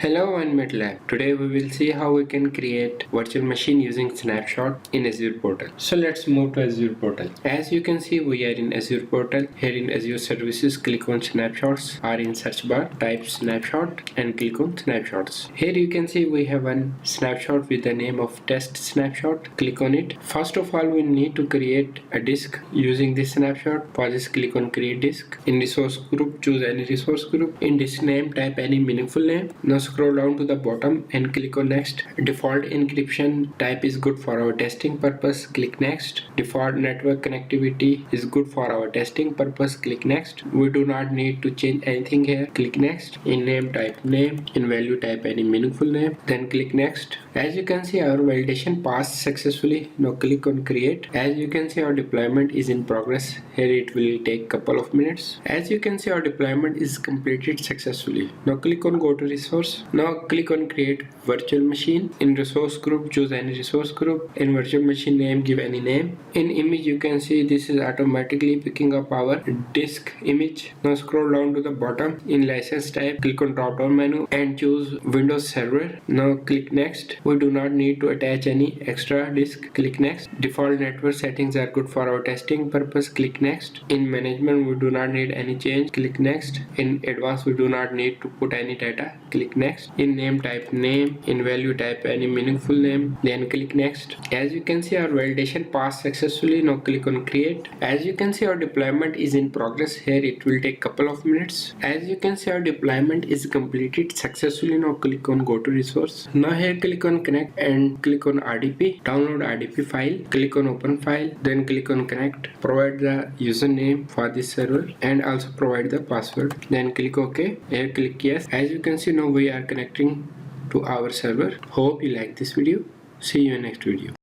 Hello OneMinuteLab. Today we will see how we can create virtual machine using Snapshot in Azure portal. So let's move to Azure portal. As you can see, we are in Azure portal. Here in Azure services, click on snapshots, or in search bar type snapshot and click on snapshots. Here you can see we have one snapshot with the name of test snapshot. Click on it. First of all, we need to create a disk using this snapshot. For this, click on create disk. In resource group, choose any resource group. In disk name, type any meaningful name. Now scroll down to the bottom and click on next. Default encryption type is good for our testing purpose. Click next. Default network connectivity is good for our testing purpose. Click next. We do not need to change anything here. Click next. In name, type name. In value, type any meaningful name. Then click next. As you can see, our validation passed successfully. Now click on create. As you can see, our deployment is in progress. Here it will take couple of minutes. As you can see, our deployment is completed successfully. Now click on go to resource. Now click on create virtual machine. In resource group, choose any resource group. In virtual machine name, give any name. In image, you can see this is automatically picking up our disk image. Now scroll down to the bottom. In license type, click on drop down menu and choose Windows Server. Now click next. We do not need to attach any extra disk. Click next. Default network settings are good for our testing purpose. Click next. In management, we do not need any change. Click next. In advanced, we do not need to put any data. Click next. In name, type name. In value, type any meaningful name. Then click next. As you can see, our validation passed successfully. Now click on create. As you can see, our deployment is in progress. Here it will take couple of minutes. As you can see, our deployment is completed successfully. Now click on go to resource. Now here click on connect and click on RDP. Download RDP file. Click on open file. Then click on connect. Provide the username for this server and also provide the password. Then click OK. Here click yes. As you can see, now we are connecting to our server. Hope you like this video. See you in next video.